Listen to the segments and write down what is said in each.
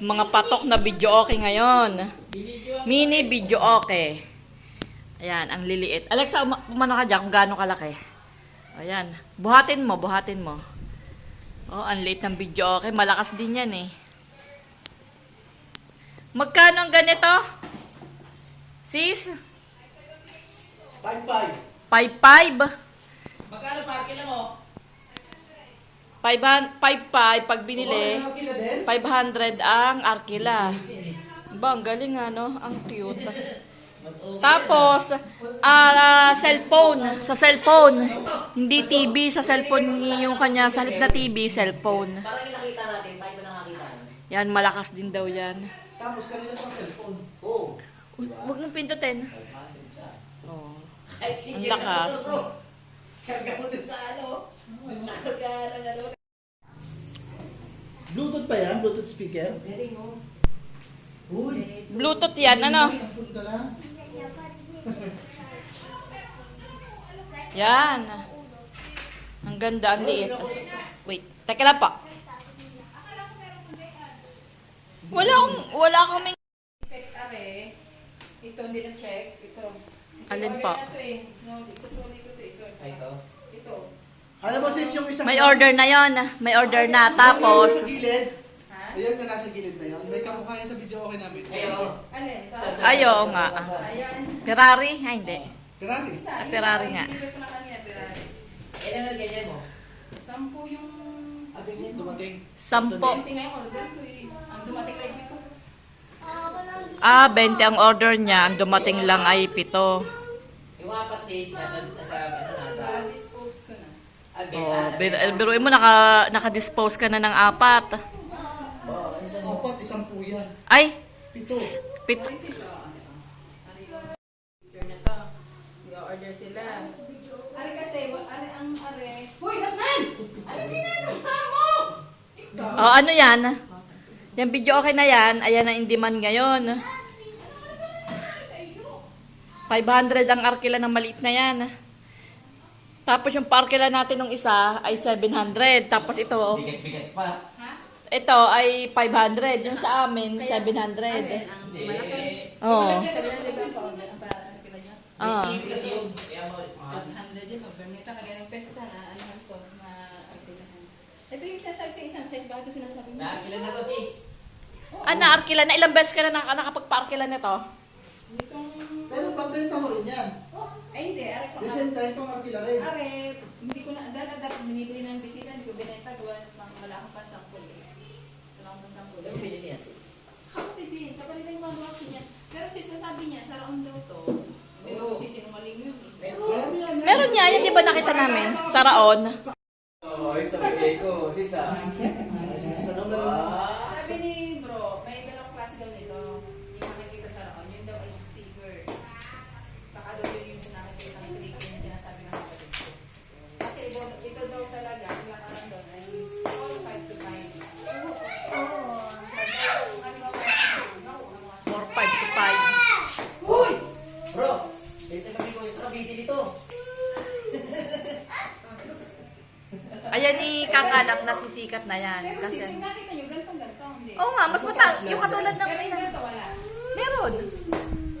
Mga patok na video okay ngayon. Mini video okay. Ayan, ang liliit. Alexa, umano ka dyan kung gaano kalaki. Ayan. Buhatin mo, buhatin mo. Oh, ang liit ng video okay. Malakas din yan eh. Magkano ang ganito? Sis? 5-5. 5.5? Magkano pa kila mo? 5.5 pag binili. 500 ang arkila. Ba, ang galing ano, ang cute. Tapos, cellphone. Sa cellphone. Hindi TV, sa cellphone yung kanya. Sa halip na TV, cellphone. Parang nakita natin, tayo ba nakakita? Yan, malakas din daw yan. Tapos kanina pang cellphone. Oo. Huwag mong pindutin. Oh. Ay, sige. Ang lakas. Karga mo doon sa ano. Karga ng ano. Bluetooth pa yan? Bluetooth speaker? Very mo. Uy. Bluetooth yan, ano? Yan. Ang ganda, ang liit. Wait, teka lang pa. Wala kaming... Ito, hindi na check. Ito. Alin pa? Ito. Alam mo sis, yung isang... May order na yon. May order na. Tapos... Sa gilid. Ayan yung nasa gilid na yun. May kamukha yan sa video okay namin. Alin? Ito. Ayo nga. Ayan. Ferrari? Ay, hindi. Grabe. Ferrari nga. Hindi ko na kanina, Ferrari. Ilan ang ganyan mo? 10 yung... Ganyan, dumating. 10. Hindi nga yung order ko eh. Ang dumating lang dito. 20 ang order niya. Ang dumating lang ay 7. Yung apat sis, nasa Dispose ko na. Oh, biruin mo, naka-dispose ka na ng 4. Apat, 10 yan. Ay, 7. 7. Ay, sis, Order na to. I-order sila. Ari kasi, ari ang ari. Hoy, Batman! Ari ginagawa mo! Oh, ano yan? Yung video okay na yan. Ayan ang in-demand ngayon. 500 ang arkila ng maliit na yan. Tapos yung parkila natin ng isa ay 700. Tapos ito, bigat-bigat pa. ito ay 500. Yung sa amin, 700. Ang malaki. Oh. Sabi na diba pa order ang para ano pila niya? Ah. Hindi kasi yun. Kaya mahal. 500 yun, order nito. Kagaya ng pesta na, ano man to, ma-artilahan. Ito yung sasabi sa isang size, bakit ito sinasabi mo? Nakakilan na to sis. Arkila na. Ilang beses ka na nakapagparkila nito? Itong... Pero pagbenta mo rin yan. Ay, hindi. Ari pa. The same time pang arkila rin. Are, hindi ko na, dahil binibili ng bisita, hindi ko binenta, gawa ng wala akong pansangkol eh. Wala akong pansangkol. Saan mo binili yan sis? Sa kapatid din, kapatid din mga box niya. Pero sis, nasabi niya, sa raon daw to. Pero Oo. sisinungaling yun eh. Marami yan. Meron niya. Yan di ba nakita namin? Sa Raon. Oo, yung sa bigay ko. Sis ah. Sa numero na. Sabi ni bro, may dalawang klase daw nito. Yung nakikita sa raon, yun daw ay speaker. Baka daw yun yung nakikita ng click yung sinasabi ng kapatid ko. Kasi ito daw talaga, ang lakaran doon ay all 5 to 5. 4, 5 to 5. Uy! Bro! Dito kami ko sa Cavite dito. Ayan ni kakalap na sisikat na yan. Pero sis, Kasi, yung nakita nyo, ganito, hindi. oo nga, mas mataas. Yung katulad ng... Pero yung ganito, wala. Meron.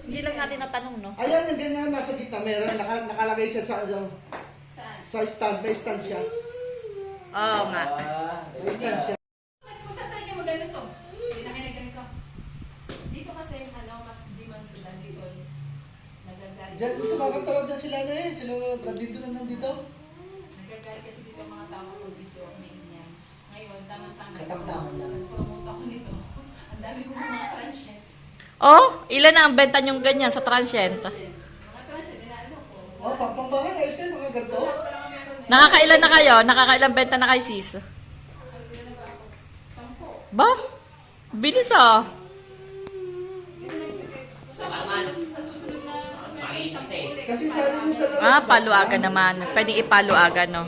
Hindi lang natin natanong, no? Ayan, yung ganyan nasa gitna. Meron. Nakalagay siya sa, Saan? sa stand. May stand siya. Oo nga. May stand siya. Magtatry ka mag-ganito. Hindi na kayo nag-ganito. Dito kasi, mas demand nila dito. Nagagalit. Diyan, kumakantara dyan sila na eh. Sila, dito lang nandito. Nagagalit kasi dito mga tao ko video may niya. Ngayon, tamang-tama. Katamtaman lang. Promote ako nito. Ang dami ko mga transient. Oh, ilan na ang benta nyong ganyan sa transient? Mga transient, inaano ko. Oh, pangbangan na isa, mga ganito. Wala nga meron eh. Nakakailan na kayo? Nakakailan benta na kayo, sis? Ilan na ba ako? 10. Ba? Bilis ah. Sa susunod na may 10 ulit. Kasi sabi mo sa labas. Paluagan naman. Pwedeng ipaluagan, no?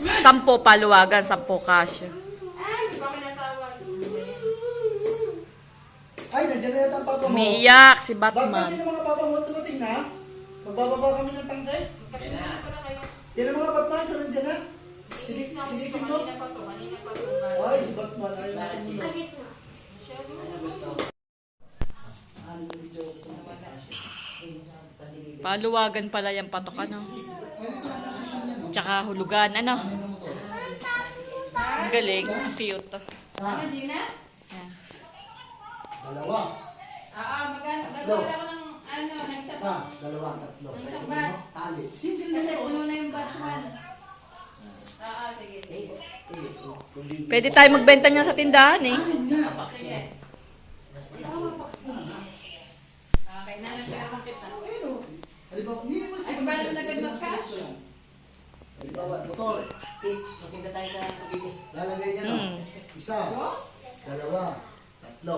10 paluagan, 10 cash. Ay, bakit natawag? Ay, nandiyan na yata ang papa mo. Umiiyak si Bakit Batman. yung mga papa mo dumating na? Magbababa kami ng tangkay. Kasi na pala kayo. Yan ang mga Batman, nandiyan na. Si Silipin mo. Kanina pa to. Ay, si Batman. Ayaw na Bakit, sumunod. sis? Ano gusto? Ano yung video ko sa mga Paluwagan pala yung patok, ano? Tsaka hulugan, ano? Ang galing, ang cute. Sa, Gina? dalawa. Magagawa ako ng Sa, dalawa, tatlo. Ang isang batch. Tali. Simple lang Kasi ito. uno na yung batch 1. Sige. Pwede tayo magbenta niyan sa tindahan, eh. Akin nga. Sige. Okay, nanagkaroon kita. Pero, halimbawa, hindi naman Ay, paano mo agad mag-cash? Halimbawa, motor. Sis, magpunta tayo sa Cavite. Lalagay niya, no? Isa, Oh? dalawa, tatlo.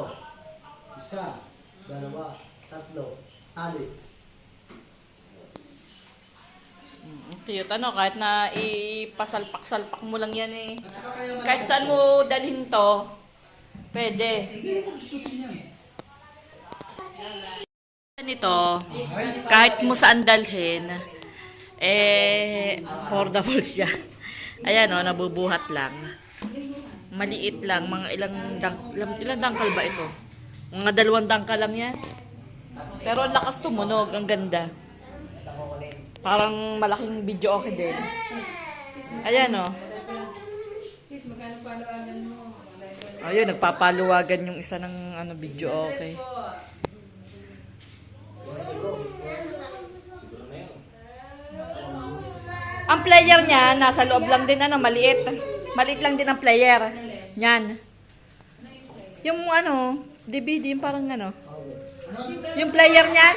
Isa, dalawa, tatlo. Tali. Ang cute, ano? Kahit na ipasalpak-salpak mo lang yan, eh. At saka kaya man Kahit saan mo dalhin to, pwede. Nito, kahit mo saan dalhin, affordable siya. Ayan o, nabubuhat lang. Maliit lang, mga ilang dangkal ba ito? Mga 2 dangkal lang yan. Pero ang lakas tumunog, ang ganda. Parang malaking video okay din. Ayan o. Sis, magkano palawagan mo? Ayun, nagpapaluwagan yung isa ng video okay. Ang player niya, nasa loob lang din, maliit. Maliit lang din ang player. Yan. Yung DVD, yung parang Yung player niyan.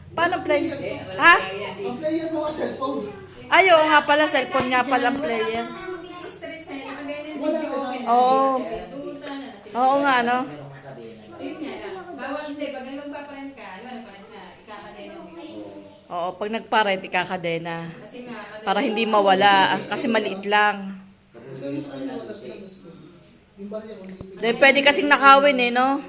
Paano player? Ha? Ang player mo ka cellphone. Ayaw nga pala, cellphone nga pala ang player. Stress na yun. Nagay na yung Wala video ka open. Oo. Doon sana. Oo nga, no? Ayun nga lang. Bawal hindi. Pag nagpaparent ka, nagparent ka, ikakagay ng video. Oo, pag nagparent, ikakadena. Kasi nga, Para hindi mawala, kasi maliit lang. Yung barya, kung hindi Dahil pwede kasing nakawin no?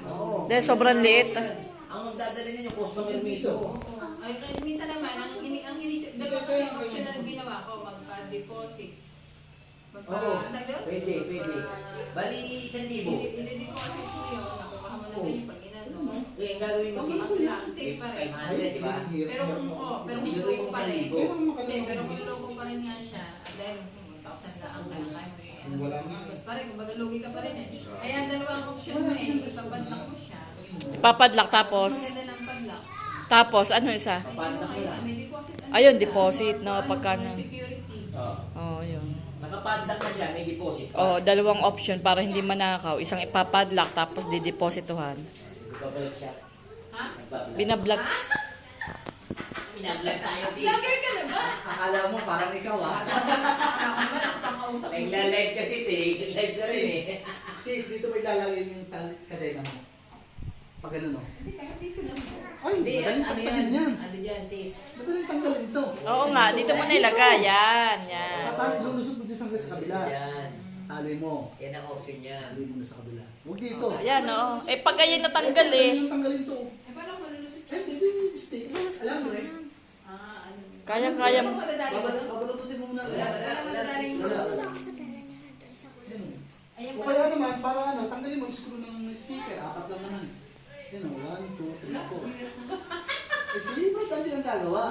Dahil sobrang liit. Ang magdadala niya yung customer mismo. ay, minsan naman, ang inisip, dalawa kasi yung option na ginawa ko, magpa-deposit. Pwede. Bali, 1,000. I-deposit mo yun, nakukuha mo na din yung pag inano. Ang gagawin mo, sis. Safe pa rin. 500, di ba? Pero kung loko pa rin, pero kung loko pa rin nga siya, dahil 1,000 lang ang kaya mo yun. wala na. Pa rin, kumbaga lugi ka pa rin eh. Kaya ang dalawang option mo ipapadlock mo siya. Papadlock tapos. Maganda ng padlock. Tapos, ano isa? May deposit. Ayun, deposit, no? Pagka Security. Oo, yun. Nakapadlock na siya, may deposit. Oh, 2 option para hindi manakaw. Isang ipapadlock tapos dideposituhan. Babalik siya. Ha? Binablog. Binablog tayo, sis. Vlogger ka na ba? Akala mo parang ikaw, ha? Nagla-live ka, sis eh. Live ka rin eh. Sis, dito may lalagay yung kadena mo. Pag ano, no? Hindi, kaya dito lang. Ay, madaling tanggalin yan. Ano yan, sis? Madaling tanggalin to. Oo nga, dito mo nilagay. Yan, yan. Tatali, lulusot mo dyan sa kabila. Yan. Tali mo. Yan ang option niya. Tali mo na sa kabila. Huwag dito. Ayan, oo. Pag ganyan natanggal Yung tanggalin to. Eh, paano ko lulusot? Dito yung stick. Alam mo rin. Ano? Kaya Ano mo dadali? Babalututin mo muna. Wala madadaling mo. Wala. Ayun O pa. kaya naman, para ano, tanggalin mo yung screw ng sticker. 4 lang naman. Yan o, 1, 2, 3, 4. Sige, ba't ang ang gagawa?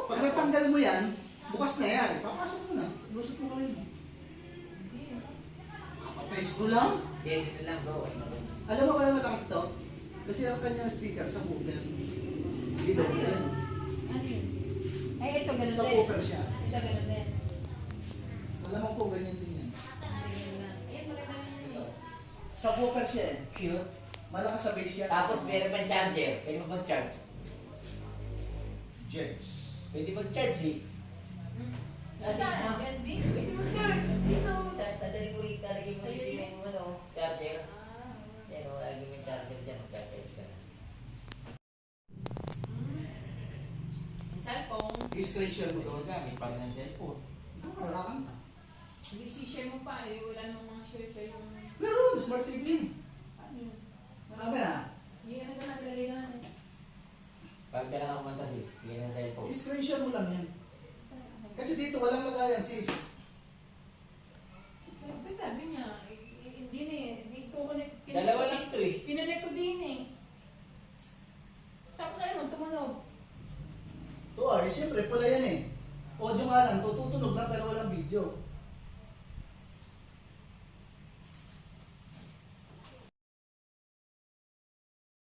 Pag natanggal mo yan, bukas na yan. Papasok mo na. Lusot mo kami. May screw lang? Yan, dito lang bro. Alam mo kaya malakas to? Kasi ang kanyang speaker sa woofer. Bilog yan. Ano yun? Ay, ito ganun Sa din. woofer siya. Ito ganun din. Alam mo po, ganyan din yan. Ayan, maganda rin. Sa woofer siya eh. Cute. Malakas sa base yan. Tapos meron pang charger. Pwede mo mag-charge. Jegs. Pwede mag-charge eh. Sis, Saan? na. USB? Pwede mag-charge. Dito. Tadali mo rin. Talagay mo dito yung charger. Yan o, lagi mo yung charger dyan. Mag-charge ka na. Yung cellphone. I-screenshot mo doon. Gamit pa rin ang cellphone. Ano ka nakakanta? Hindi, share mo pa. Wala namang mga share yung... Meron, smart TV. Ano yun? Kami na. Hindi, ano ka natin, lagay na natin. Pag ka na kumanta sis, bigyan ng cellphone. I-screenshot mo lang yan. Kasi dito walang lagayan sis. siyempre pula yan eh. Audio nga lang, tutunog lang pero walang video.